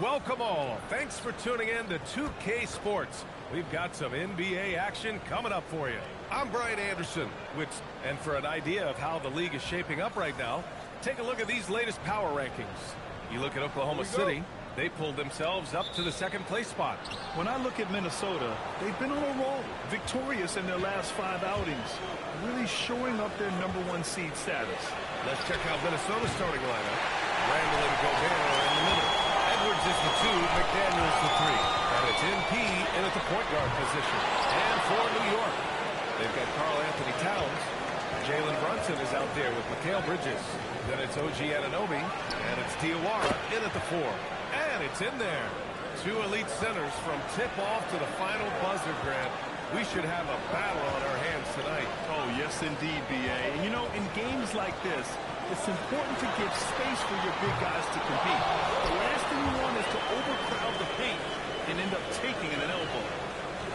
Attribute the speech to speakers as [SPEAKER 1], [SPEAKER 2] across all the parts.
[SPEAKER 1] Welcome all. Thanks for tuning in to 2K Sports. We've got some NBA action coming up for you. I'm Brian Anderson, and for an idea of how the league is shaping up right now, take a look at these latest power rankings. You look at Oklahoma City, they pulled themselves up to the second place spot.
[SPEAKER 2] When I look at Minnesota, they've been on a roll, victorious in their last 5 outings, really shoring up their #1 seed status.
[SPEAKER 1] Let's check out Minnesota's starting lineup. Randall and Gobert are in the middle. Edwards is the 2, McDaniels the 3. And it's MP in at the point guard position. And for New York, they've got Karl Anthony Towns. Jalen Brunson is out there with Mikal Bridges. Then it's OG Anunoby. And it's Diawara in at the 4. And it's in there. 2 elite centers from tip-off to the final buzzer, Grant. We should have a battle on our hands tonight.
[SPEAKER 2] Oh, yes, indeed, B.A. And, you know, in games like this, it's important to give space for your big guys to compete. The last thing you want is to overcrowd the paint and end up taking an elbow.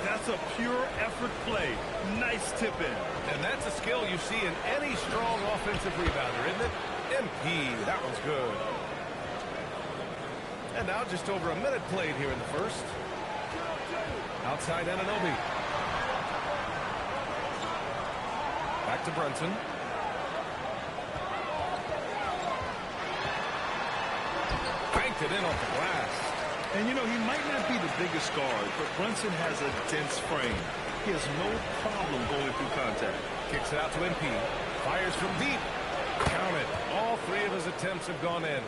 [SPEAKER 2] That's a pure effort play. Nice tip in.
[SPEAKER 1] And that's a skill you see in any strong offensive rebounder, isn't it? MP, that one's good. And now just over a minute played here in the first. Outside Anunoby. Back to Brunson. Banked it in off the glass.
[SPEAKER 2] And, you know, he might not be the biggest guard, but Brunson has a dense frame. He has no problem going through contact.
[SPEAKER 1] Kicks it out to MP. Fires from deep. Count it. All 3 of his attempts have gone in.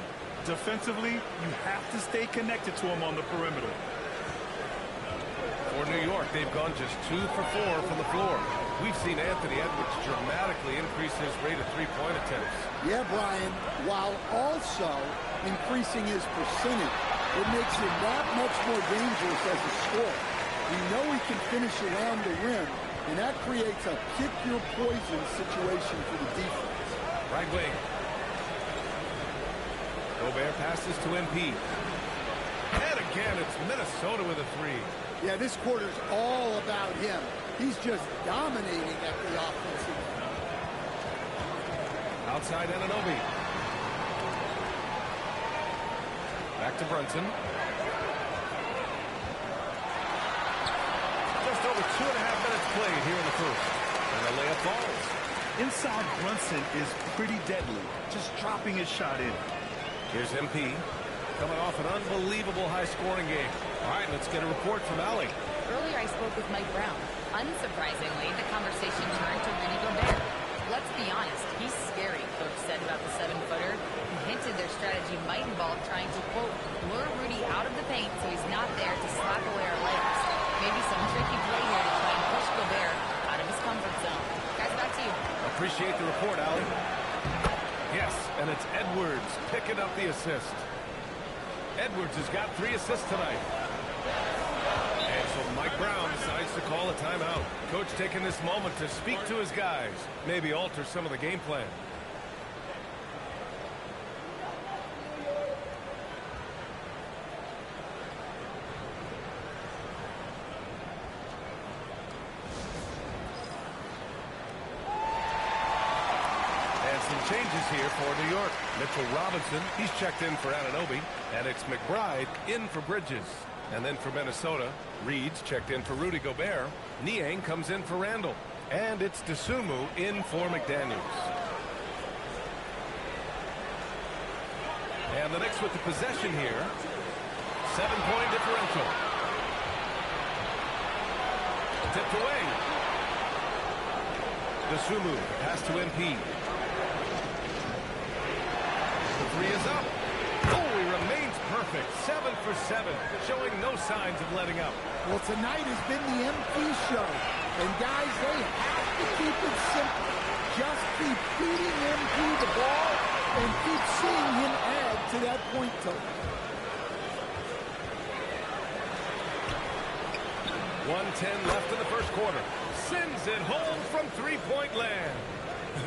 [SPEAKER 2] Defensively, you have to stay connected to him on the perimeter.
[SPEAKER 1] For New York, they've gone just 2 for 4 from the floor. We've seen Anthony Edwards dramatically increase his rate of three-point attempts.
[SPEAKER 3] Yeah, Brian, while also increasing his percentage, it makes him that much more dangerous as a scorer. We know he can finish around the rim, and that creates a pick-your-poison situation for the defense.
[SPEAKER 1] Right wing. Gobert passes to MP. And again, it's Minnesota with a 3.
[SPEAKER 3] Yeah, this quarter's all about him. He's just dominating at the offensive end.
[SPEAKER 1] Outside Anunoby. Back to Brunson. Just over 2.5 minutes played here in the first. And the layup falls.
[SPEAKER 2] Inside Brunson is pretty deadly, just dropping his shot in.
[SPEAKER 1] Here's MP, coming off an unbelievable high-scoring game. All right, let's get a report from Allie.
[SPEAKER 4] Earlier I spoke with Mike Brown. Unsurprisingly, the conversation turned to Rudy Gobert. Let's be honest, he's scary, Coach said about the 7-footer. He hinted their strategy might involve trying to, quote, lure Rudy out of the paint so he's not there to slap away our layups. Maybe some tricky play here to try and push Gobert out of his comfort zone. Guys, back to you.
[SPEAKER 1] Appreciate the report, Allie. Yes, and it's Edwards picking up the assist. Edwards has got 3 assists tonight. And so Mike Brown decides to call a timeout. Coach taking this moment to speak to his guys, maybe alter some of the game plan. Changes here for New York. Mitchell Robinson, he's checked in for Anunoby. And it's McBride in for Bridges. And then for Minnesota, Reed's checked in for Rudy Gobert. Niang comes in for Randall. And it's Dosunmu in for McDaniels. And the Knicks with the possession here. 7-point differential. Tipped away. Dosunmu, pass to MP. The 3 is up. Oh, he remains perfect. 7 for 7, showing no signs of letting up.
[SPEAKER 3] Well, tonight has been the MP show. And, guys, they have to keep it simple. Just keep feeding MP the ball and keep seeing him add to that point total.
[SPEAKER 1] 1:10 left in the first quarter. Sends it home from three-point land.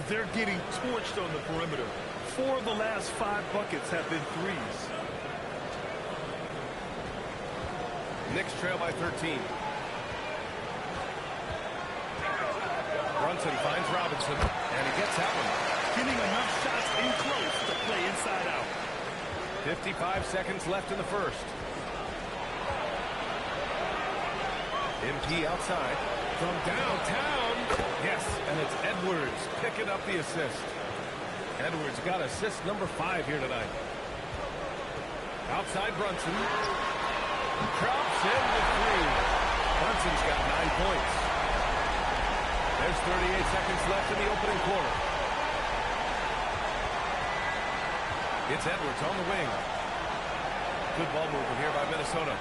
[SPEAKER 2] They're getting torched on the perimeter. 4 of the last 5 buckets have been threes.
[SPEAKER 1] Knicks trail by 13. Brunson finds Robinson, and he gets that one.
[SPEAKER 2] Getting enough shots in close to play inside out.
[SPEAKER 1] 55 seconds left in the first. MP outside. From downtown. Yes, and it's Edwards picking up the assist. Edwards got assist number 5 here tonight. Outside Brunson. Drops in the 3. Brunson's got 9 points. There's 38 seconds left in the opening quarter. It's Edwards on the wing. Good ball movement here by Minnesota.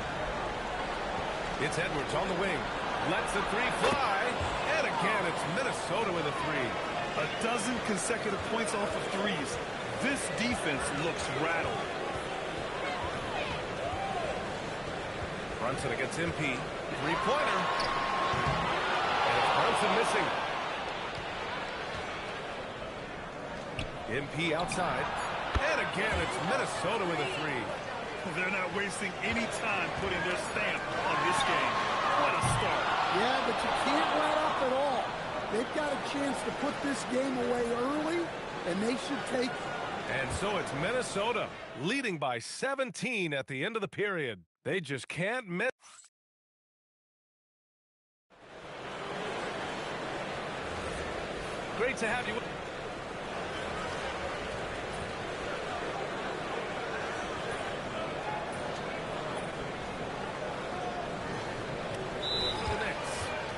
[SPEAKER 1] It's Edwards on the wing. Lets the 3 fly. And again, it's Minnesota with a 3.
[SPEAKER 2] A dozen consecutive points off of threes. This defense looks rattled.
[SPEAKER 1] Brunson against MP. 3-pointer. And it's Brunson missing. MP outside. And again, it's Minnesota with a 3.
[SPEAKER 2] They're not wasting any time putting their stamp on this game. What a start.
[SPEAKER 3] Yeah, but you can't let up at all. They've got a chance to put this game away early, and they should take it.
[SPEAKER 1] And so it's Minnesota leading by 17 at the end of the period. They just can't miss. Great to have you.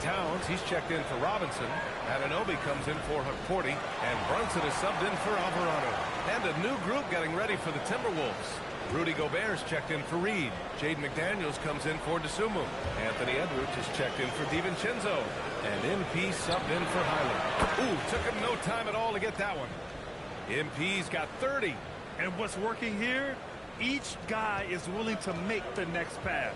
[SPEAKER 1] Towns, he's checked in for Robinson. Anunoby comes in for Forty, and Brunson is subbed in for Alvarado. And a new group getting ready for the Timberwolves. Rudy Gobert's checked in for Reed. Jaden McDaniels comes in for DeSumo. Anthony Edwards is checked in for DiVincenzo. And MP subbed in for Highland. Ooh, took him no time at all to get that one. MP's got 30.
[SPEAKER 2] And what's working here? Each guy is willing to make the next pass.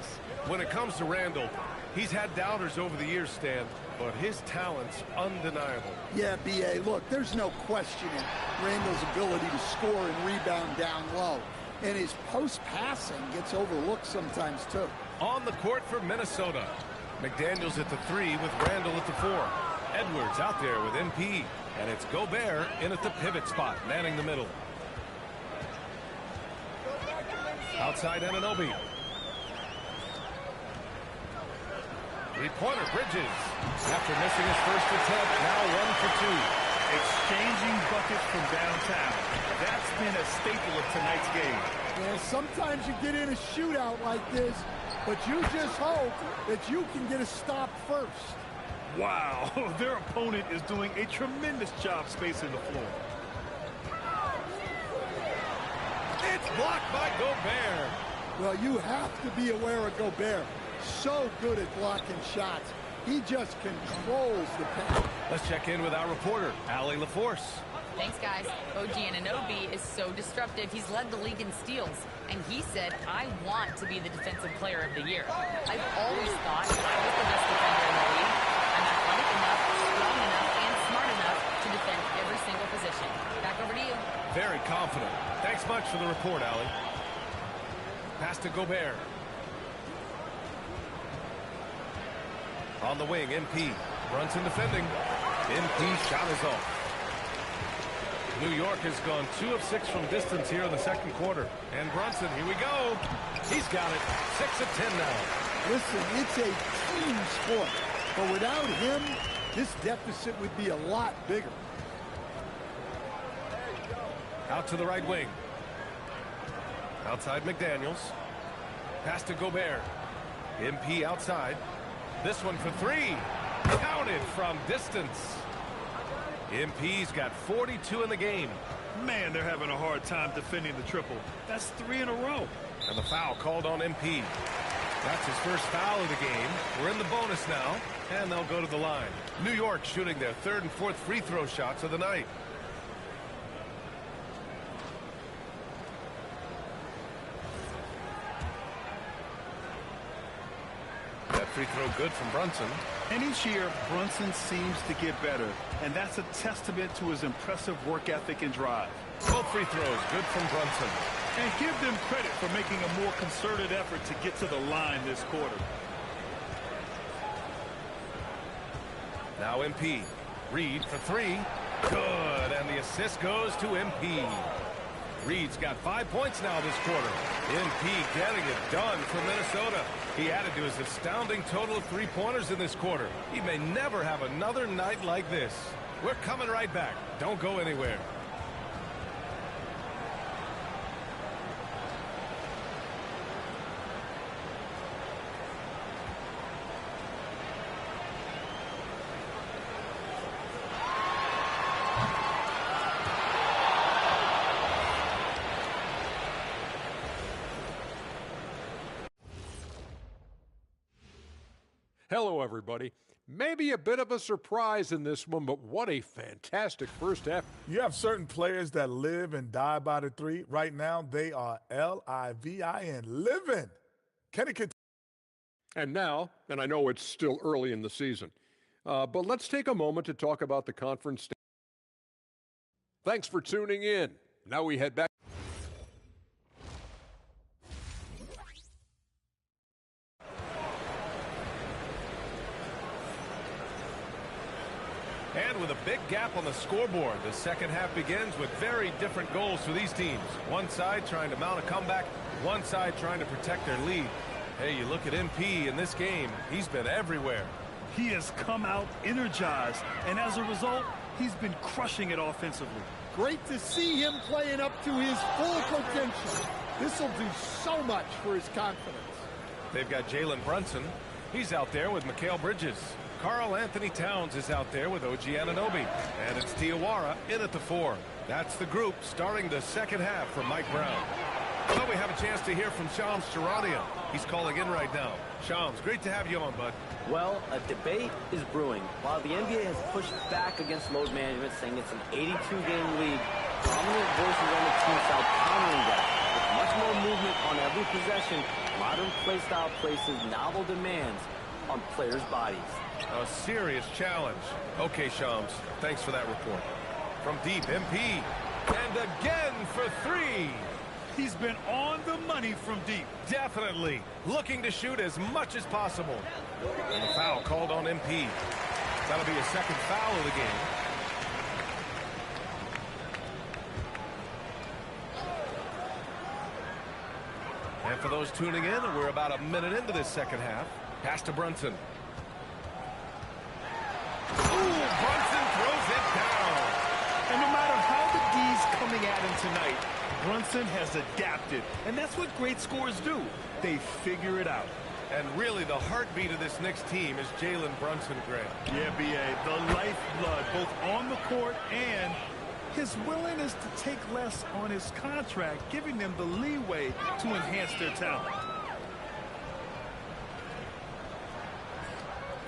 [SPEAKER 1] When it comes to Randall, he's had doubters over the years, Stan, but his talent's undeniable.
[SPEAKER 3] Yeah, B.A., look, there's no questioning Randall's ability to score and rebound down low. And his post-passing gets overlooked sometimes, too.
[SPEAKER 1] On the court for Minnesota. McDaniels at the 3 with Randall at the 4. Edwards out there with MP. And it's Gobert in at the pivot spot, manning the middle. Outside Anunoby. Three-pointer Bridges. After missing his first attempt, now 1 for 2.
[SPEAKER 2] Exchanging buckets from downtown. That's been a staple of tonight's game.
[SPEAKER 3] Yeah, sometimes you get in a shootout like this, but you just hope that you can get a stop first.
[SPEAKER 2] Wow, their opponent is doing a tremendous job spacing the floor.
[SPEAKER 1] It's blocked by Gobert.
[SPEAKER 3] Well, you have to be aware of Gobert. So good at blocking shots. He just controls the paint.
[SPEAKER 1] Let's check in with our reporter, Allie LaForce.
[SPEAKER 4] Thanks, guys. OG Anunoby is so disruptive. He's led the league in steals. And he said, I want to be the defensive player of the year. I've always thought I was the best defender in the league. I'm athletic enough, strong enough, and smart enough to defend every single position. Back over to you.
[SPEAKER 1] Very confident. Thanks much for the report, Allie. Pass to Gobert. On the wing, MP. Brunson defending. MP shot is off. New York has gone 2 of 6 from distance here in the second quarter. And Brunson, here we go. He's got it. 6 of 10 now.
[SPEAKER 3] Listen, it's a team sport. But without him, this deficit would be a lot bigger.
[SPEAKER 1] Out to the right wing. Outside McDaniels. Pass to Gobert. MP outside. This one for 3. Counted from distance. MP's got 42 in the game.
[SPEAKER 2] Man, they're having a hard time defending the triple. That's 3 in a row.
[SPEAKER 1] And the foul called on MP. That's his first foul of the game. We're in the bonus now, and they'll go to the line. New York shooting their 3rd and 4th free throw shots of the night. Free throw good from Brunson.
[SPEAKER 2] And each year, Brunson seems to get better. And that's a testament to his impressive work ethic and drive.
[SPEAKER 1] Both free throws good from Brunson.
[SPEAKER 2] And give them credit for making a more concerted effort to get to the line this quarter.
[SPEAKER 1] Now MP. Reed for 3. Good. And the assist goes to MP. Reed's got 5 points now this quarter. MP getting it done for Minnesota. He added to his astounding total of 3-pointers in this quarter. He may never have another night like this. We're coming right back. Don't go anywhere.
[SPEAKER 5] Hello, everybody. Maybe a bit of a surprise in this one, but what a fantastic first half.
[SPEAKER 6] You have certain players that live and die by the three. Right now, they are L-I-V-I-N, living. Can it continue?
[SPEAKER 5] And now, and I know it's still early in the season, but let's take a moment to talk about the conference. Thanks for tuning in. Now we head back.
[SPEAKER 1] And with a big gap on the scoreboard, the second half begins with very different goals for these teams. One side trying to mount a comeback, one side trying to protect their lead. Hey, you look at MP in this game, he's been everywhere.
[SPEAKER 2] He has come out energized, and as a result, he's been crushing it offensively.
[SPEAKER 3] Great to see him playing up to his full potential. This will do so much for his confidence.
[SPEAKER 1] They've got Jalen Brunson. He's out there with Mikal Bridges. Karl Anthony Towns is out there with OG Anunoby. And it's Diawara in at the 4. That's the group starting the second half for Mike Brown. Well, we have a chance to hear from Shams Charania. He's calling in right now. Shams, great to have you on, bud.
[SPEAKER 7] Well, a debate is brewing. While the NBA has pushed back against load management, saying it's an 82-game league, prominent voices on the team are countering that. With much more movement on every possession, modern play style places novel demands on players' bodies.
[SPEAKER 1] A serious challenge. Okay, Shams, thanks for that report. From deep, MP. And again for 3.
[SPEAKER 2] He's been on the money from deep.
[SPEAKER 1] Definitely. Looking to shoot as much as possible. And a foul called on MP. That'll be a second foul of the game. And for those tuning in, we're about a minute into this second half. Pass to Brunson. Ooh, Brunson throws it down.
[SPEAKER 2] And no matter how the D's coming at him tonight, Brunson has adapted. And that's what great scorers do. They figure it out.
[SPEAKER 1] And really, the heartbeat of this Knicks team is Jalen Brunson, Graham.
[SPEAKER 2] Yeah, B.A., the lifeblood, both on the court and his willingness to take less on his contract, giving them the leeway to enhance their talent.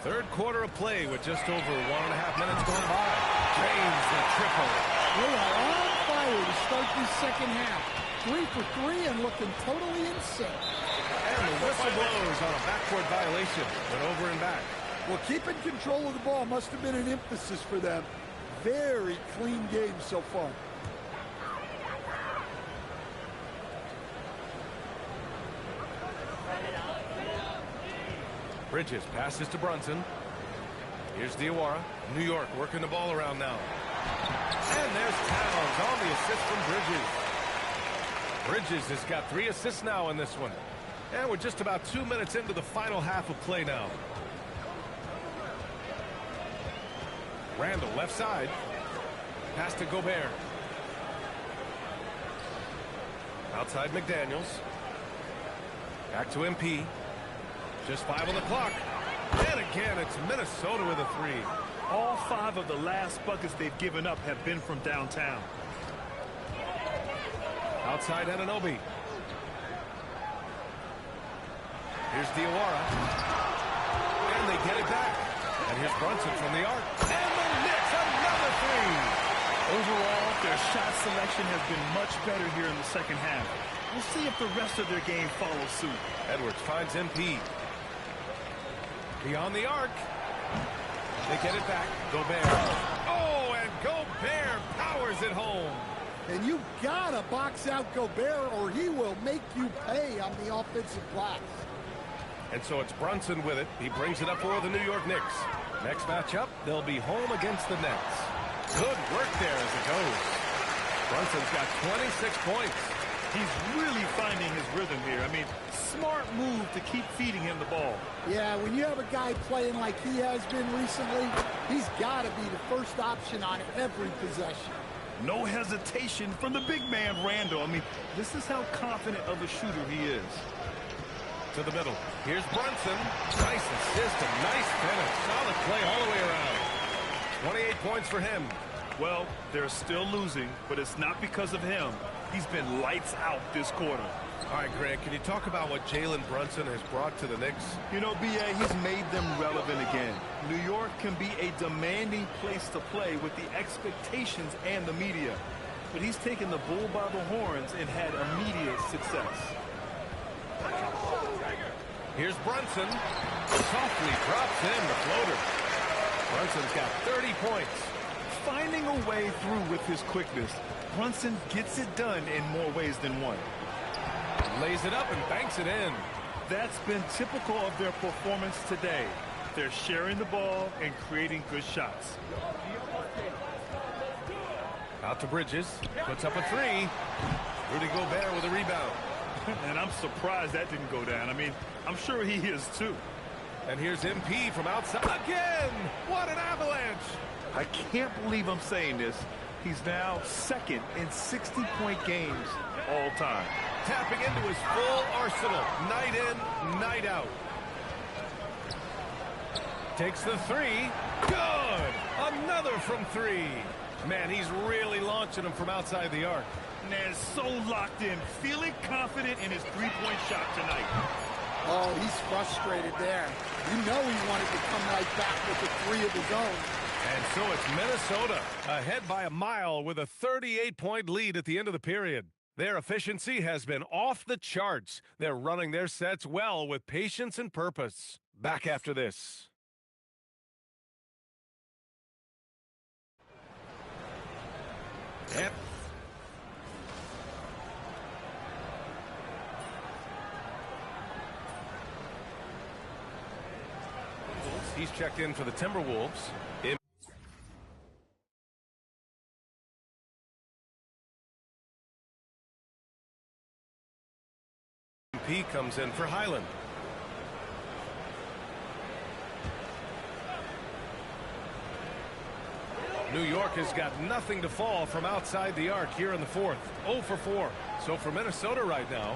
[SPEAKER 1] Third quarter of play with just over 1.5 minutes going by. Drains the triple.
[SPEAKER 3] They are on fire to start this second half. 3 for 3 and looking totally insane.
[SPEAKER 1] And the whistle blows on a backcourt violation. Went over and back.
[SPEAKER 3] Well, keeping control of the ball must have been an emphasis for them. Very clean game so far.
[SPEAKER 1] Bridges passes to Brunson. Here's Diawara. New York working the ball around now. And there's Towns on the assist from Bridges. Bridges has got 3 assists now in this one. And we're just about 2 minutes into the final half of play now. Randall left side. Pass to Gobert. Outside McDaniels. Back to MP. Just 5 on the clock. And again, it's Minnesota with a 3.
[SPEAKER 2] All 5 of the last buckets they've given up have been from downtown.
[SPEAKER 1] Outside Anunoby. Here's Diawara. And they get it back. And here's Brunson from the arc. And the Knicks, another 3.
[SPEAKER 2] Overall, their shot selection has been much better here in the second half. We'll see if the rest of their game follows suit.
[SPEAKER 1] Edwards finds MP. Beyond the arc. They get it back. Gobert. Oh, and Gobert powers it home.
[SPEAKER 3] And you gotta box out Gobert or he will make you pay on the offensive glass.
[SPEAKER 1] And so it's Brunson with it. He brings it up for the New York Knicks. Next matchup, they'll be home against the Nets. Good work there as it goes. Brunson's got 26 points.
[SPEAKER 2] He's really finding his rhythm here. I mean, smart move to keep feeding him the ball.
[SPEAKER 3] Yeah, when you have a guy playing like he has been recently, he's got to be the first option on every possession.
[SPEAKER 2] No hesitation from the big man, Randall. I mean, this is how confident of a shooter he is.
[SPEAKER 1] To the middle. Here's Brunson. Nice assist and nice finish. Solid play all the way around. 28 points for him.
[SPEAKER 2] Well, they're still losing, but it's not because of him. He's been lights out this quarter.
[SPEAKER 1] All right, Grant, can you talk about what Jalen Brunson has brought to the Knicks?
[SPEAKER 2] You know, B.A., he's made them relevant again. New York can be a demanding place to play with the expectations and the media. But he's taken the bull by the horns and had immediate success.
[SPEAKER 1] Here's Brunson. Softly drops in the floater. Brunson's got 30 points.
[SPEAKER 2] Finding a way through with his quickness, Brunson gets it done in more ways than one.
[SPEAKER 1] Lays it up and banks it in.
[SPEAKER 2] That's been typical of their performance today. They're sharing the ball and creating good shots.
[SPEAKER 1] Out to Bridges. Puts up a three. Rudy Gobert with a rebound.
[SPEAKER 2] And I'm surprised that didn't go down. I mean, I'm sure he is too.
[SPEAKER 1] And here's MP from outside. Again! What an avalanche!
[SPEAKER 2] I can't believe I'm saying this. He's now second in 60-point games all time.
[SPEAKER 1] Tapping into his full arsenal. Night in, night out. Takes the three. Good! Another from three. Man, he's really launching him from outside the arc.
[SPEAKER 2] Man, so locked in, feeling confident in his three-point shot tonight.
[SPEAKER 3] Oh, he's frustrated there. You know he wanted to come right back with a three of his own.
[SPEAKER 1] And so it's Minnesota ahead by a mile with a 38-point lead at the end of the period. Their efficiency has been off the charts. They're running their sets well with patience and purpose. Back after this. Yep. He's checked in for the Timberwolves. MP comes in for Highland. New York has got nothing to fall from outside the arc here in the fourth. 0 for 4. So for Minnesota right now,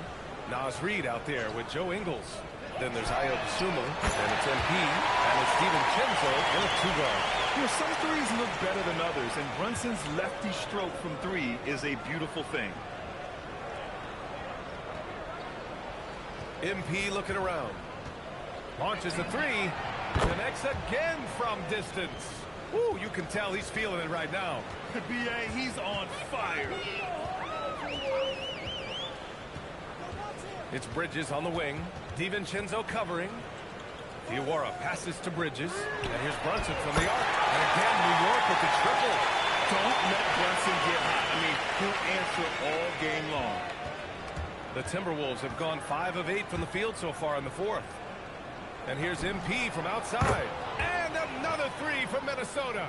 [SPEAKER 1] Naz Reid out there with Joe Ingles. Then there's Ayo Dosunmu, and it's MP, and it's DiVincenzo in a two-guard.
[SPEAKER 2] You know, some threes look better than others, and Brunson's lefty stroke from three is a beautiful thing.
[SPEAKER 1] MP looking around. Launches the three. Connects again from distance. Woo, you can tell he's feeling it right now.
[SPEAKER 2] B.A., he's on fire.
[SPEAKER 1] It's Bridges on the wing. DiVincenzo covering. Diawara passes to Bridges. And here's Brunson from the arc. And again, New York with the triple.
[SPEAKER 2] Don't let Brunson get hot. I mean, he'll answer all game long.
[SPEAKER 1] The Timberwolves have gone 5 of 8 from the field so far in the fourth. And here's MP from outside. And another three from Minnesota.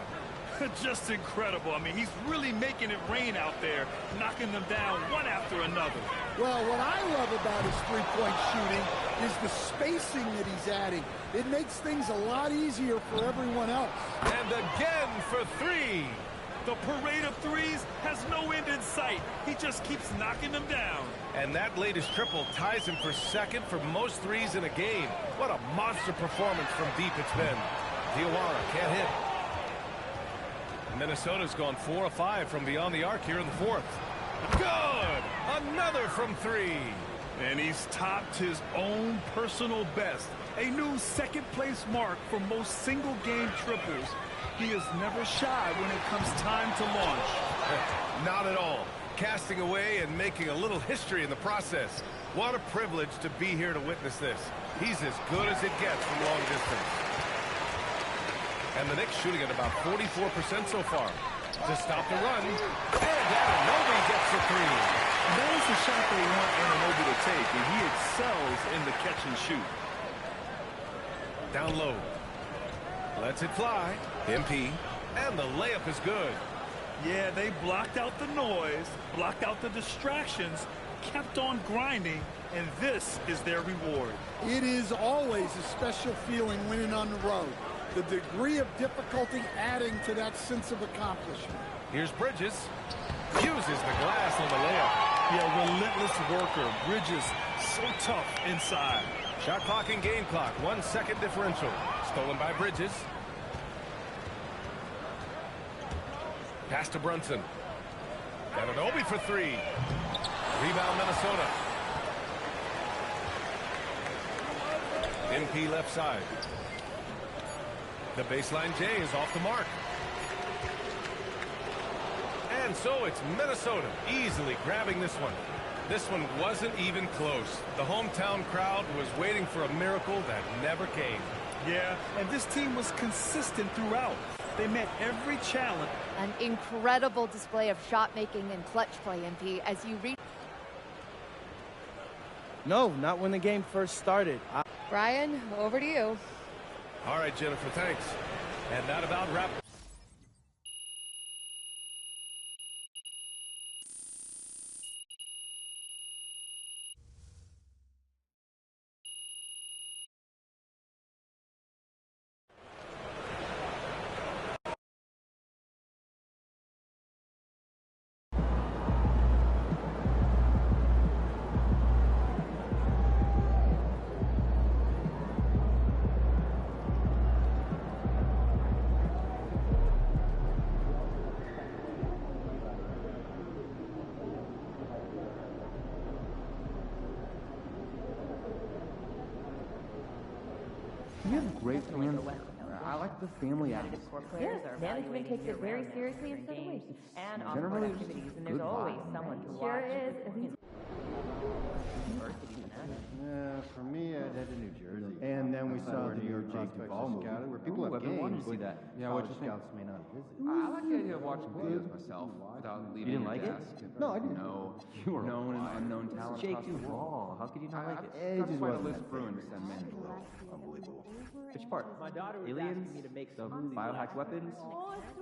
[SPEAKER 2] Just incredible. I mean, he's really making it rain out there, knocking them down one after another.
[SPEAKER 3] Well, what I love about his three-point shooting is the spacing that he's adding. It makes things a lot easier for everyone else.
[SPEAKER 1] And again for three.
[SPEAKER 2] The parade of threes has no end in sight. He just keeps knocking them down.
[SPEAKER 1] And that latest triple ties him for second for most threes in a game. What a monster performance from deep it's been. Diawara can't hit. Minnesota's gone 4 of 5 from beyond the arc here in the fourth. Good! Another from three.
[SPEAKER 2] And he's topped his own personal best. A new second-place mark for most single-game triples. He is never shy when it comes time to launch.
[SPEAKER 1] Not at all. Casting away and making a little history in the process. What a privilege to be here to witness this. He's as good as it gets from long distance. And the Knicks shooting at about 44% so far. To stop the run. And Anunoby gets the three.
[SPEAKER 2] That is the shot they want Anunoby to take, and he excels in the catch and shoot.
[SPEAKER 1] Down low. Lets it fly. MP. And the layup is good.
[SPEAKER 2] Yeah, they blocked out the noise, blocked out the distractions, kept on grinding, and this is their reward.
[SPEAKER 3] It is always a special feeling winning on the road. The degree of difficulty adding to that sense of accomplishment.
[SPEAKER 1] Here's Bridges. Uses the glass on the layup.
[SPEAKER 2] Yeah, relentless worker. Bridges, so tough inside.
[SPEAKER 1] Shot clock and game clock. 1 second differential. Stolen by Bridges. Pass to Brunson. Anunoby for three. Rebound Minnesota. MP left side. The baseline J is off the mark. And so it's Minnesota easily grabbing this one. This one wasn't even close. The hometown crowd was waiting for a miracle that never came.
[SPEAKER 2] Yeah, and this team was consistent throughout. They met every challenge.
[SPEAKER 8] An incredible display of shot making and clutch play, MP, as you reach.
[SPEAKER 7] No, not when the game first started.
[SPEAKER 8] Brian, over to you.
[SPEAKER 1] All right, Jennifer, thanks. And that about wraps.
[SPEAKER 9] You have great plans. I like the family atmosphere.
[SPEAKER 10] Yes, management takes it very seriously, and so do we. And off-court activities, and there's always someone to watch. Sure is.
[SPEAKER 9] Yeah, for me, I'd head to New Jersey. And then we saw the New York Prospects Scouted, where people have games, but yeah, what scouts may not visit.
[SPEAKER 11] I like the idea of watching videos myself without leaving your desk.
[SPEAKER 9] No, I didn't.
[SPEAKER 11] No,
[SPEAKER 9] You were
[SPEAKER 11] known and unknown talent.
[SPEAKER 9] Jake,
[SPEAKER 11] across
[SPEAKER 9] you
[SPEAKER 11] the world.
[SPEAKER 9] raw. How could you not like it?
[SPEAKER 11] That's
[SPEAKER 9] It just
[SPEAKER 11] quite a
[SPEAKER 9] wasn't
[SPEAKER 11] list
[SPEAKER 9] that
[SPEAKER 11] Bruin to
[SPEAKER 9] big.
[SPEAKER 11] send manageable.
[SPEAKER 9] Unbelievable.
[SPEAKER 11] Which part?
[SPEAKER 10] My daughter was
[SPEAKER 11] Aliens?
[SPEAKER 10] asking me to make
[SPEAKER 11] The
[SPEAKER 10] smoothies
[SPEAKER 11] biohacked weapons?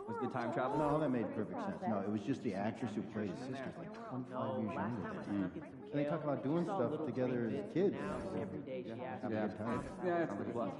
[SPEAKER 11] Was the time travel?
[SPEAKER 9] No, that made perfect sense. No, it was just the actress who played his sister, like 25 years
[SPEAKER 10] Last
[SPEAKER 9] younger.
[SPEAKER 10] time I snuck in some
[SPEAKER 9] And they talk about doing
[SPEAKER 10] saw
[SPEAKER 9] stuff
[SPEAKER 10] little
[SPEAKER 9] together
[SPEAKER 10] green
[SPEAKER 9] as kids.
[SPEAKER 10] Now, every day she asks
[SPEAKER 9] Have
[SPEAKER 10] me
[SPEAKER 9] a
[SPEAKER 10] to
[SPEAKER 9] good time.
[SPEAKER 11] Yeah, it's like a plus.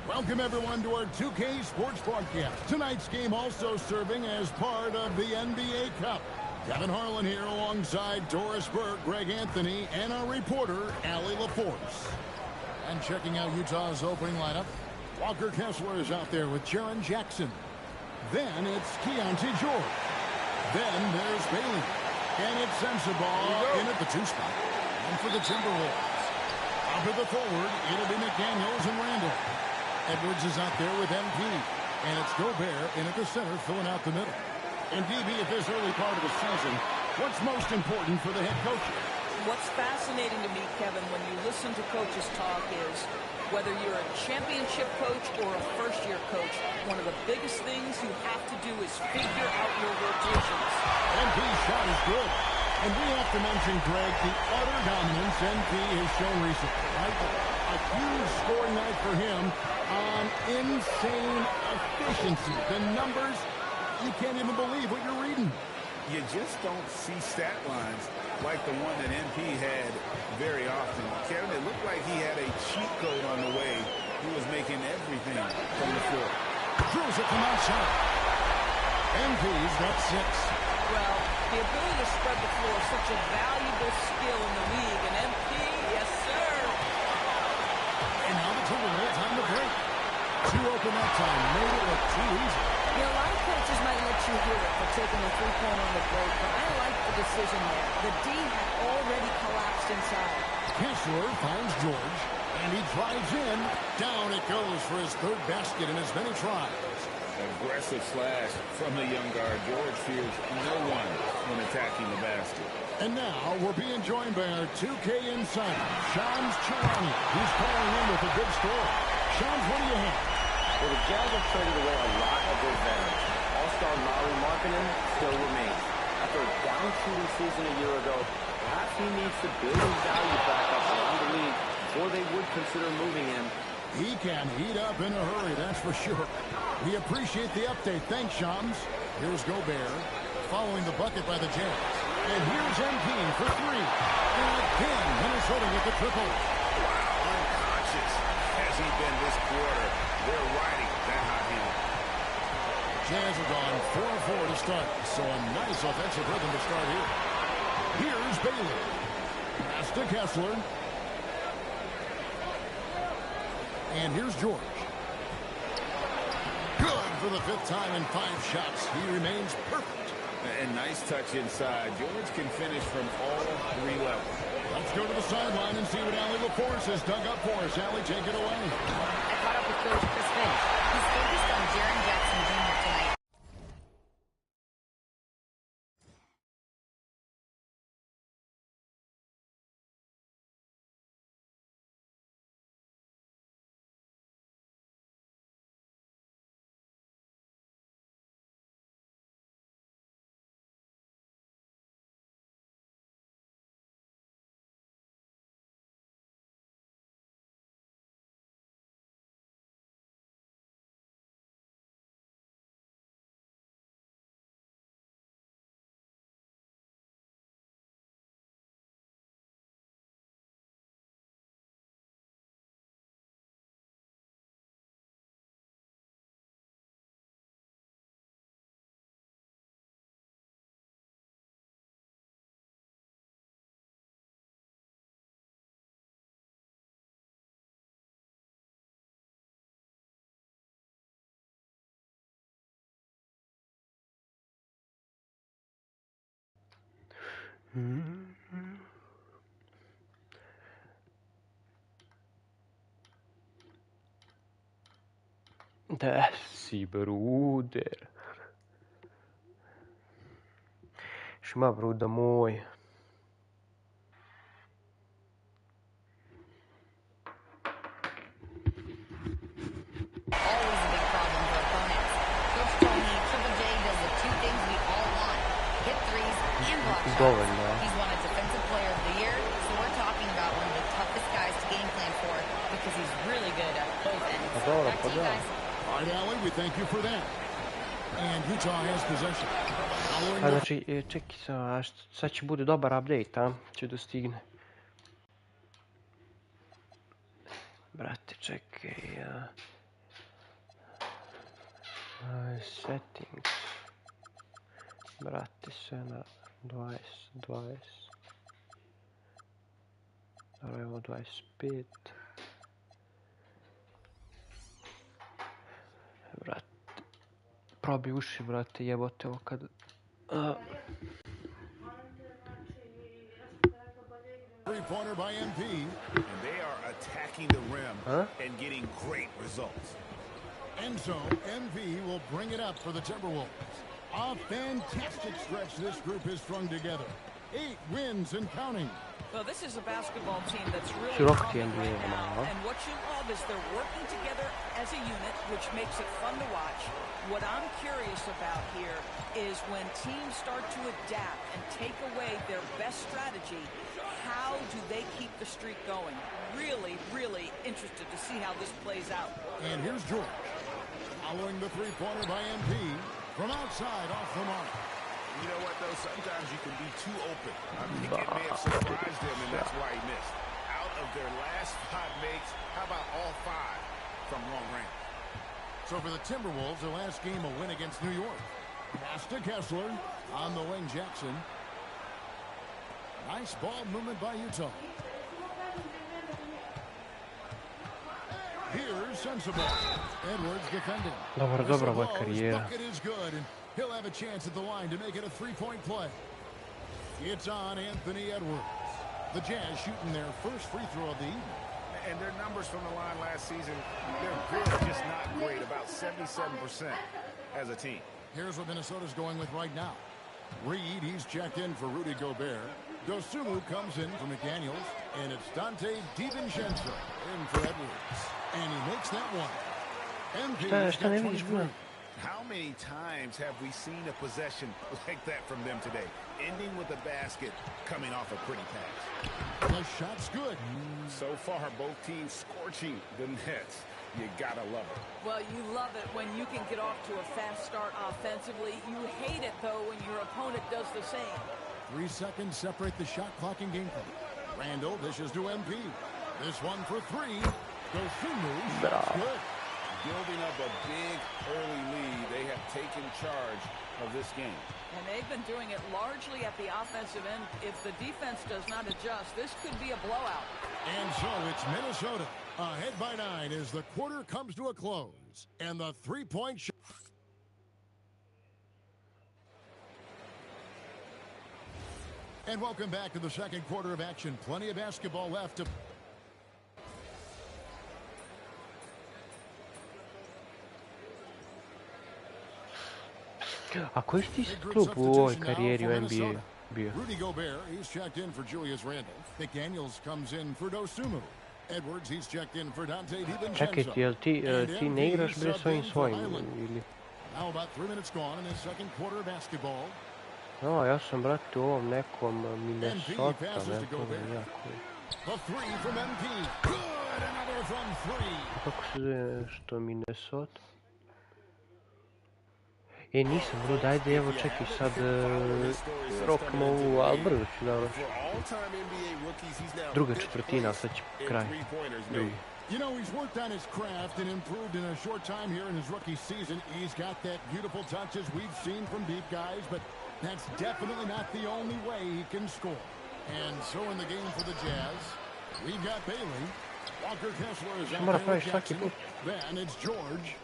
[SPEAKER 12] Welcome, everyone, to our 2K Sports Broadcast. Tonight's game also serving as part of the NBA Cup. Kevin Harlan here alongside Doris Burke, Greg Anthony, and our reporter, Allie LaForce. And checking out Utah's opening lineup, Walker Kessler is out there with Jaren Jackson. Then it's Keontae George. Then there's Bailey. And it's Sensabaugh in at the 2 spot. And for the Timberwolves, up at the forward, it'll be McDaniels and Randall. Edwards is out there with MP. And it's Gobert in at the center, filling out the middle. And DB, at this early part of the season, what's most important for the head coach?
[SPEAKER 13] What's fascinating to me, Kevin, when you listen to coaches talk is whether you're a championship coach or a first-year coach, one of the biggest things you have to do is figure out your rotations.
[SPEAKER 12] MP's shot is good. And we have to mention, Greg, the utter dominance MP has shown recently, right? A huge scoring night for him on insane efficiency. The numbers, You can't even believe what you're reading.
[SPEAKER 2] You just don't see stat lines like the one that MP had very often. Kevin, it looked like he had a cheat code on the way. He was making everything from the floor.
[SPEAKER 12] Throws it from outside. MP's got 6.
[SPEAKER 13] Well, the ability to spread the floor is such a valuable skill in the league. And MP, yes, sir.
[SPEAKER 12] And now the Timberwolves on the break. 2 open that time. Made it look too easy.
[SPEAKER 13] You know, a lot of coaches might let you hear it for taking a three-pointer on the break, but I like the decision there. The D had already collapsed inside.
[SPEAKER 12] Kessler finds George, and he drives in. Down it goes for his 3rd basket in as many tries.
[SPEAKER 2] Aggressive slash from the young guard. George fears no one when attacking the basket.
[SPEAKER 12] And now we're being joined by our 2K insider, Shams Charania, who's calling in with a good score. Shams, what do you have?
[SPEAKER 7] Well, the Jazz have traded away a lot of their veterans. All-star Lauri Markkanen still remains. After a down-shooting season a year ago, perhaps he needs to build his value back up around the league before they would consider moving him.
[SPEAKER 12] He can heat up in a hurry, that's for sure. We appreciate the update. Thanks, Shams. Here's Gobert, following the bucket by the Jazz. And here's MP for 3. And again, Minnesota with the triple.
[SPEAKER 2] Wow, unconscious has he been this quarter. They're riding that hot hand.
[SPEAKER 12] Jazz have gone 4-4 to start, so a nice offensive rhythm to start here. Here's Bailey. Pass to Kessler. And here's George. Good for the 5th time in 5 shots. He remains perfect.
[SPEAKER 2] And nice touch inside. George can finish from all 3 levels.
[SPEAKER 12] Let's go to the sideline and see what Allie LaForce has dug up for us. Allie, take it away.
[SPEAKER 4] I caught up with Coach Chris Finch. He's focused on Jaren Jackson Jr. tonight.
[SPEAKER 14] Dessi, bruder. Šma, bruda moj.
[SPEAKER 4] Always a big problem for opponents. Coach told me Triple J does the 2 things we all want. Hit 3s and block shots. He's won a Defensive Player of the Year, so we're talking about one of the toughest guys to game plan for because he's really good at both ends. Back to you guys.
[SPEAKER 12] All right, Allie, we thank you for that. And Utah has possession.
[SPEAKER 14] A znači, čekaj sad će bude dobar update, a? Će da stigne. Brate, čekaj, settings. Brate, sve na 20. Evo 25. Brate. Probi uši, brate, jebote ovo kad...
[SPEAKER 12] Three-pointer by MP.
[SPEAKER 2] And they are attacking the rim and getting great results.
[SPEAKER 12] And so, MP will bring it up for the Timberwolves. A fantastic stretch this group has strung together. 8 wins and counting.
[SPEAKER 13] Well, this is a basketball team that's really
[SPEAKER 14] Широкий
[SPEAKER 13] coming
[SPEAKER 14] NBA,
[SPEAKER 13] right now.
[SPEAKER 14] huh?
[SPEAKER 13] And what you love is they're working together as a unit, which makes it fun to watch. What I'm curious about here is when teams start to adapt and take away their best strategy, how do they keep the streak going? Really, really interested to see how this plays out.
[SPEAKER 12] And here's George. Following the three-pointer by MP. From outside, off the mark.
[SPEAKER 2] You know what, though? Sometimes you can be too open. I think it may have surprised him, and that's why he missed. Out of their last 5 makes, how about all 5 from long range?
[SPEAKER 12] So for the Timberwolves, their last game a win against New York. Pass to Kessler. On the wing, Jackson. Nice ball movement by Utah. Here's Sensible. Edwards defending.
[SPEAKER 14] Dobra, ova karijera.
[SPEAKER 12] Bucket is good, and he'll have a chance at the line to make it a 3-point play. It's on Anthony Edwards. The Jazz shooting their first free throw of the evening.
[SPEAKER 2] And their numbers from the line last season, they're good, just not great. About 77% as a team.
[SPEAKER 12] Here's what Minnesota's going with right now. Reed, he's checked in for Rudy Gobert. Dosumu comes in for McDaniels. And it's Dante DiVincenzo in for Edwards. And he makes that one. MP's got 23.
[SPEAKER 2] How many times have we seen a possession like that from them today? Ending with a basket, coming off a pretty pass.
[SPEAKER 12] The shot's good.
[SPEAKER 2] So far, both teams scorching the nets. You gotta love it.
[SPEAKER 13] Well, you love it when you can get off to a fast start offensively. You hate it, though, when your opponent does the same.
[SPEAKER 12] 3 seconds separate the shot clock and game clock. Randall dishes to MP. This one for 3. Dosumu, shot's good.
[SPEAKER 2] Building up a big early lead, they have taken charge of this game.
[SPEAKER 13] And they've been doing it largely at the offensive end. If the defense does not adjust, this could be a blowout.
[SPEAKER 12] And so it's Minnesota ahead by 9 as the quarter comes to a close. And the 3-point shot. And welcome back to the second quarter of action. Plenty of basketball left to...
[SPEAKER 14] A koji si ti klub u ovoj karijeri u NBA bio?
[SPEAKER 12] Rudy Gobert, he's checked in for Julius Randle. McDaniels comes in for Dosumu. Edwards, he's checked in for Dante DiVincenzo.
[SPEAKER 14] Čekaj, jel ti ne igraš bre svojim ili?
[SPEAKER 12] Now about 3 minutes gone in the second quarter of basketball.
[SPEAKER 14] No, ja sam brate u ovom nekom Minnesota, ne znam jako.
[SPEAKER 12] The 3 from MP. Good, another from 3.
[SPEAKER 14] Kako se zove što Minnesota? Nisam, bro, dajde, evo, čekaj sad, rokamo ovu, ali brzo ću da roći. Druga četvrtina, sad će kraj. Drugi.
[SPEAKER 12] You know, he's worked on his craft and improved in a short time here in his rookie season. He's got that beautiful touch as we've seen from deep guys, but that's definitely not the only way he can score. And so in the game for the Jazz, we've got Bailey. Walker Kessler is out there with Jackson. Then it's George.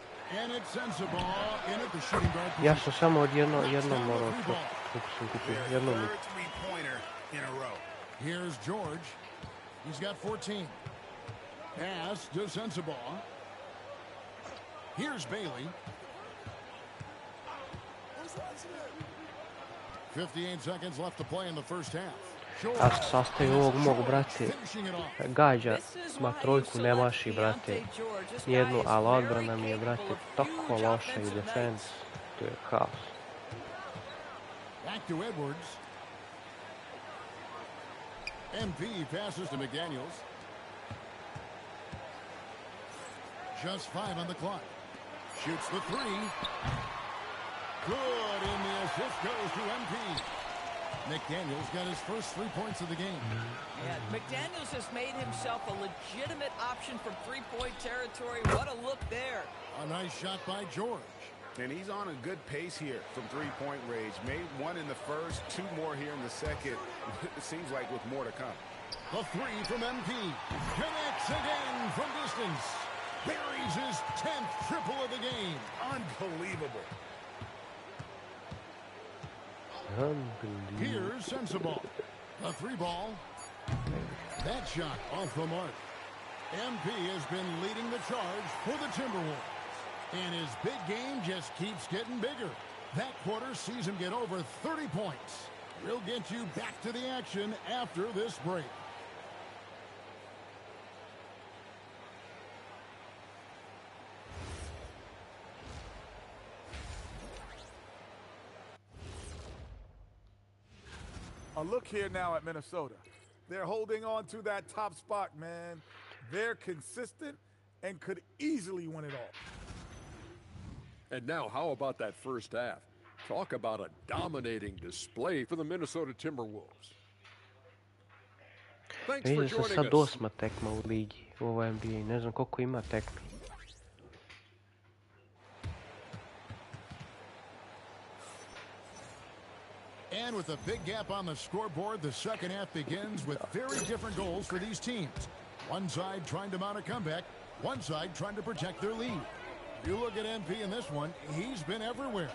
[SPEAKER 12] And it's Sensible in at the shooting guard.
[SPEAKER 14] Ja sam samo jednom morao to, kako sam kupio, jednom.
[SPEAKER 12] Here's George. He's got 14. Pass to Sensible. Here's Bailey. 58 seconds left to play in the first half.
[SPEAKER 14] A sastav ovog mog, brate, gađa, ma trojku ne maši, brate, jednu, ali odbrana mi je, brate, tako loša i defense, to je haos.
[SPEAKER 12] Back to Edwards. MP passes to McDaniels. Just 5 on the clock. Shoots the 3. Good, and the assist goes to MP. McDaniels got his first 3 points of the game.
[SPEAKER 13] Yeah, McDaniels has made himself a legitimate option from 3-point territory. What a look there.
[SPEAKER 12] A nice shot by George.
[SPEAKER 2] And he's on a good pace here from 3-point range. Made 1 in the first, 2 more here in the second. It seems like with more to come.
[SPEAKER 12] The 3 from MP. Connects again from distance. Buries his 10th triple of the game.
[SPEAKER 2] Unbelievable.
[SPEAKER 12] Here's Sensible. A 3 ball. That shot off the mark. MP has been leading the charge for the Timberwolves. And his big game just keeps getting bigger. That quarter sees him get over 30 points. We'll get you back to the action after this break.
[SPEAKER 6] A look here now at Minnesota. They're holding on to that top spot, man. They're consistent and could easily win it all.
[SPEAKER 5] And now, how about that first half? Talk about a dominating display for the Minnesota Timberwolves. Thanks for
[SPEAKER 14] Vidim da
[SPEAKER 5] joining
[SPEAKER 14] sad
[SPEAKER 5] us.
[SPEAKER 14] 8. tekma u ligi, u ovoj NBA. Ne znam koliko ima tekmi.
[SPEAKER 12] And with a big gap on the scoreboard, the second half begins with very different goals for these teams. One side trying to mount a comeback, one side trying to protect their lead. You look at MP in this one, he's been everywhere.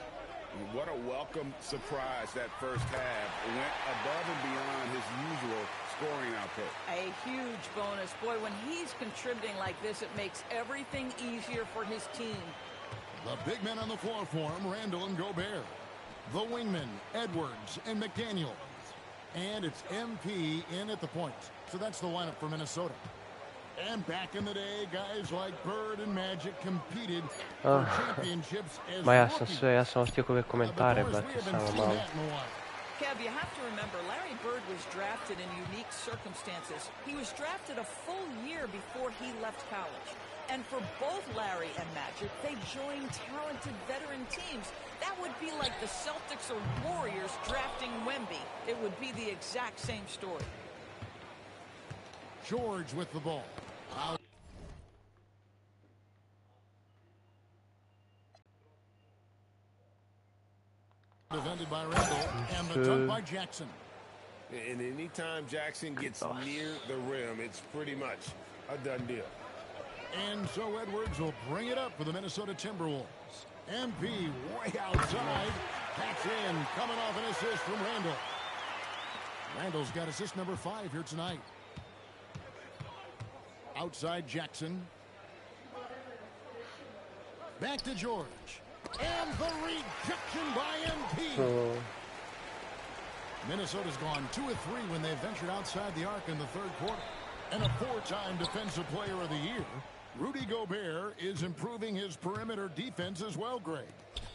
[SPEAKER 2] What a welcome surprise that first half. Went above and beyond his usual scoring output.
[SPEAKER 13] A huge bonus. Boy, when he's contributing like this, it makes everything easier for his team.
[SPEAKER 12] The big men on the floor for him, Randall and Gobert. The wingmen, Edwards and McDaniel. And it's MP in at the point. So that's the lineup for Minnesota. And back in the day, guys like Bird and Magic competed for championships as
[SPEAKER 14] Ma ja sam vas htio ove komentare, brate, samo malo.
[SPEAKER 13] Kev, you have to remember, Larry Bird was drafted in unique circumstances. He was drafted a full year before he left college. And for both Larry and Magic, they joined talented veteran teams. That would be like the Celtics or Warriors drafting Wemby. It would be the exact same story.
[SPEAKER 12] George with the ball. Defended by Randall, and the dunk by Jackson.
[SPEAKER 1] And anytime Jackson gets near the rim, it's pretty much a done deal.
[SPEAKER 12] And so Edwards will bring it up for the Minnesota Timberwolves. MP way outside. That's in, coming off an assist from Randall. Randall's got assist number 5 here tonight. Outside Jackson. Back to George. And the rejection by MP. Minnesota's gone 2 of 3 when they ventured outside the arc in the third quarter. And a 4-time Defensive Player of the Year. Rudy Gobert is improving his perimeter defense as well, Greg.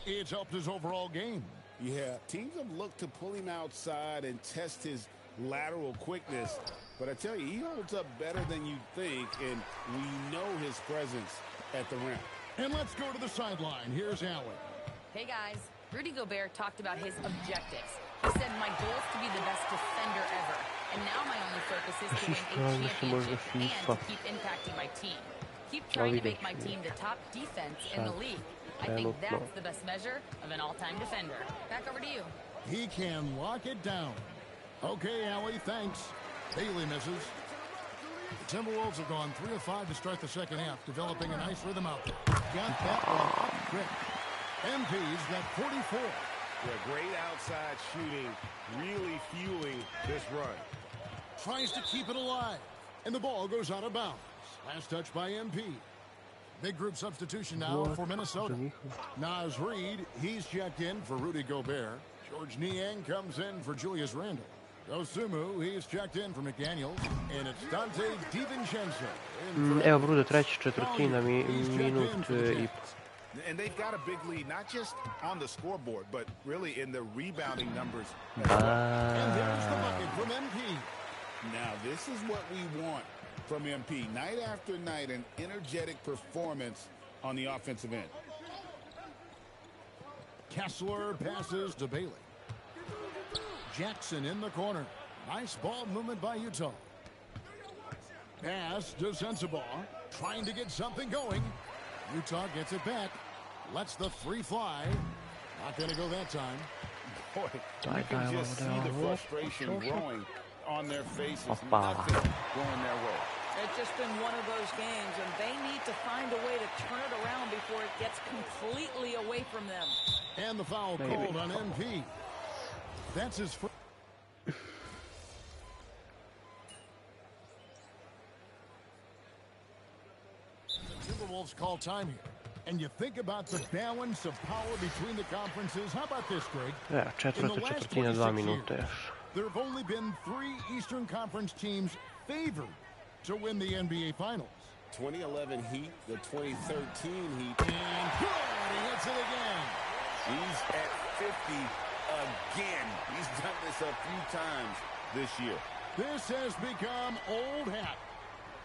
[SPEAKER 12] It's helped his overall game.
[SPEAKER 2] Yeah, teams have looked to pull him outside and test his lateral quickness. But I tell you, he holds up better than you think, and we know his presence at the rim.
[SPEAKER 12] And let's go to the sideline. Here's Allen.
[SPEAKER 4] Hey, guys. Rudy Gobert talked about his objectives. He said, my goal is to be the best defender ever. And now my only focus is to win a championship and to keep impacting my team. Keep trying to make my team the top defense in the league. I think that's the best measure of an all-time defender. Back over to you.
[SPEAKER 12] He can lock it down. Okay, Allie, thanks. Bailey misses. The Timberwolves have gone 3 of 5 to start the second half, developing a nice rhythm out there. Got that one up quick. MP's got 44.
[SPEAKER 1] Yeah, great outside shooting, really fueling this run.
[SPEAKER 12] Tries to keep it alive, and the ball goes out of bounds. Last touch by MP. Big group substitution now for Minnesota. Naz Reid, he's checked in for Rudy Gobert. George Niang comes in for Julius Randle. Dosumu, he's checked in for McDaniel. And it's Dante DiVincenzo.
[SPEAKER 14] Evo Brude, treća četvrtina, minut i po.
[SPEAKER 2] And they've got a big lead, not just on the scoreboard, but really in the rebounding numbers. And
[SPEAKER 12] there's the bucket from MP.
[SPEAKER 2] Now, this is what we want from MP. Night after night, an energetic performance on the offensive end.
[SPEAKER 12] Kessler passes to Bailey. Jackson in the corner. Nice ball movement by Utah. Pass to Sensabaugh. Trying to get something going. Utah gets it back. Lets the 3 fly. Not going to go that time.
[SPEAKER 2] Boy, you can just see the frustration growing on their faces. Nothing going their way.
[SPEAKER 13] It's just been one of those games, and they need to find a way to turn it around before it gets completely away from them.
[SPEAKER 12] And the foul called on MP. That's his first. Timberwolves call time here. And you think about the balance of power between the conferences. How about this, Greg?
[SPEAKER 14] Ja, četvrtina 2 minuta još.
[SPEAKER 12] There have only been 3 Eastern Conference teams favored to win the NBA Finals.
[SPEAKER 2] 2011 Heat, the 2013 Heat.
[SPEAKER 12] And good, he hits it again.
[SPEAKER 2] He's at 50 again. He's done this a few times this year.
[SPEAKER 12] This has become old hat.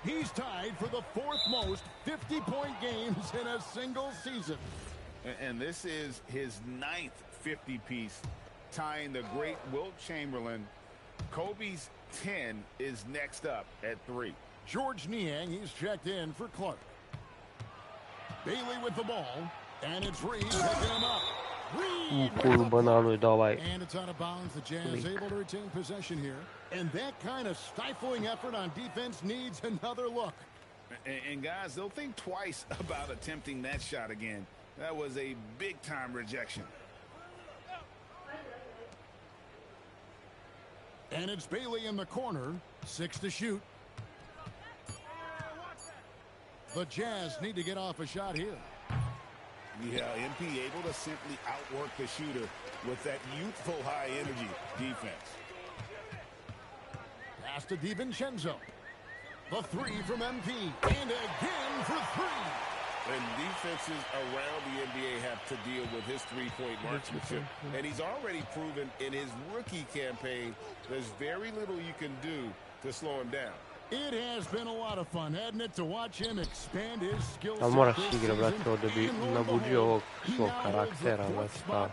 [SPEAKER 12] He's tied for the 4th most 50-point games in a single season.
[SPEAKER 15] And this is his 9th 50-piece, tying the great Wilt Chamberlain. Kobe's 10 is next up at 3.
[SPEAKER 12] George Niang, he's checked in for Clark. Bailey with the ball, and it's Reed picking him up.
[SPEAKER 14] Koju bananu je dao ovaj
[SPEAKER 12] And it's out of bounds. The Jazz able to retain possession here. And that kind of stifling effort on defense needs another look.
[SPEAKER 15] And guys, they'll think twice about attempting that shot again. That was a big-time rejection.
[SPEAKER 12] And it's Bailey in the corner. 6 to shoot. The Jazz need to get off a shot here.
[SPEAKER 15] Yeah, MP able to simply outwork the shooter with that youthful high-energy defense.
[SPEAKER 12] Pass to DiVincenzo. The 3 from MP. And again for 3.
[SPEAKER 1] And defenses around the NBA have to deal with his three-point marksmanship. And he's already proven in his rookie campaign there's very little you can do to slow him down.
[SPEAKER 12] It has been a lot of fun, hasn't it, to watch him expand his skills.
[SPEAKER 14] Ali moraš igra, brate, ovdje bi nabuđio ovog svog karaktera, brate, pa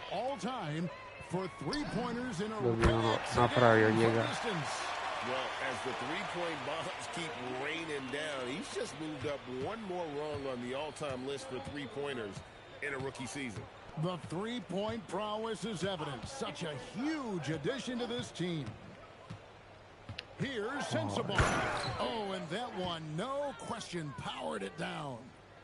[SPEAKER 14] da bi napravio njega.
[SPEAKER 1] Well, as the three-point bombs keep raining down, he's just moved up one more rung on the all-time list for three-pointers in a rookie season.
[SPEAKER 12] The three-point prowess is evident. Such a huge addition to this team. Here's Sensible. Oh, and that one, no question, powered it down.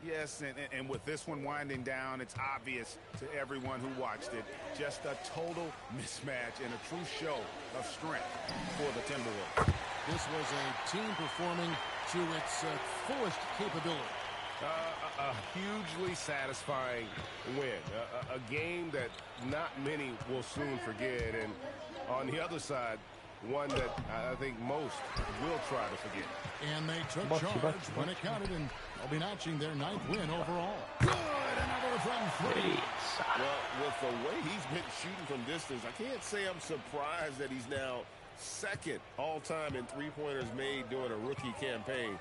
[SPEAKER 15] Yes, and with this one winding down, it's obvious to everyone who watched it. Just a total mismatch and a true show of strength for the Timberwolves.
[SPEAKER 12] This was a team performing to its fullest capability.
[SPEAKER 1] A hugely satisfying win. A game that not many will soon forget. And on the other side, one that I think most will try to forget.
[SPEAKER 12] And they took charge when it counted, and they'll be notching their 9th win overall. Good, another from 3.
[SPEAKER 1] Well, with the way he's been shooting from distance, I can't say I'm surprised that he's now 2nd all-time in three-pointers made during a rookie campaign.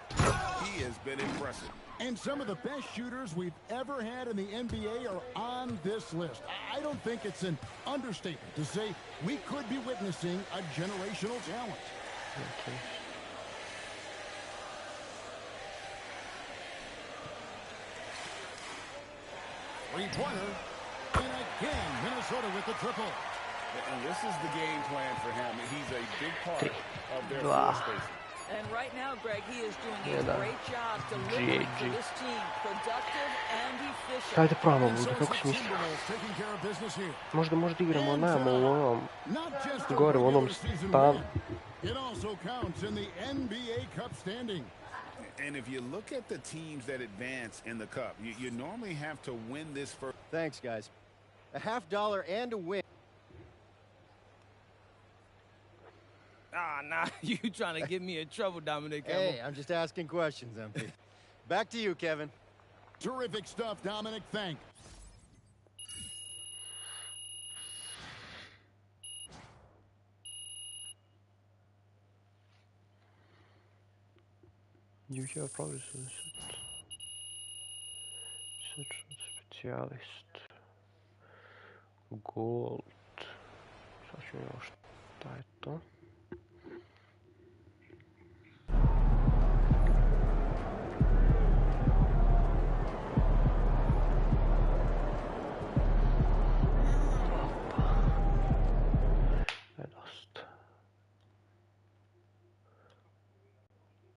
[SPEAKER 1] He has been impressive.
[SPEAKER 12] And some of the best shooters we've ever had in the NBA are on this list. I don't think it's an understatement to say we could be witnessing a generational talent.
[SPEAKER 14] Okay.
[SPEAKER 12] Three-pointer. And again, Minnesota with the triple.
[SPEAKER 15] And this is the game plan for him. He's a big part of their floor spacing.
[SPEAKER 13] And right now, Greg, he is doing a great job delivering for this team. Productive and efficient.
[SPEAKER 14] Dajte probamo budu, kako si mislio? Možda igramo namo u onom, gore u onom stanu.
[SPEAKER 12] It also counts in the NBA Cup standing.
[SPEAKER 15] And if you look at the teams that advance in the Cup, you normally have to win this first.
[SPEAKER 9] Thanks, guys. A $50 and a win.
[SPEAKER 16] Ah, nah, you trying to get me in trouble, Dominic.
[SPEAKER 9] Hey, I'm just asking questions, MP. Back to you, Kevin.
[SPEAKER 12] Terrific stuff, Dominic. Thanks.
[SPEAKER 14] Jučer probali sam specijalist. Gold. Sad ću još šta je to.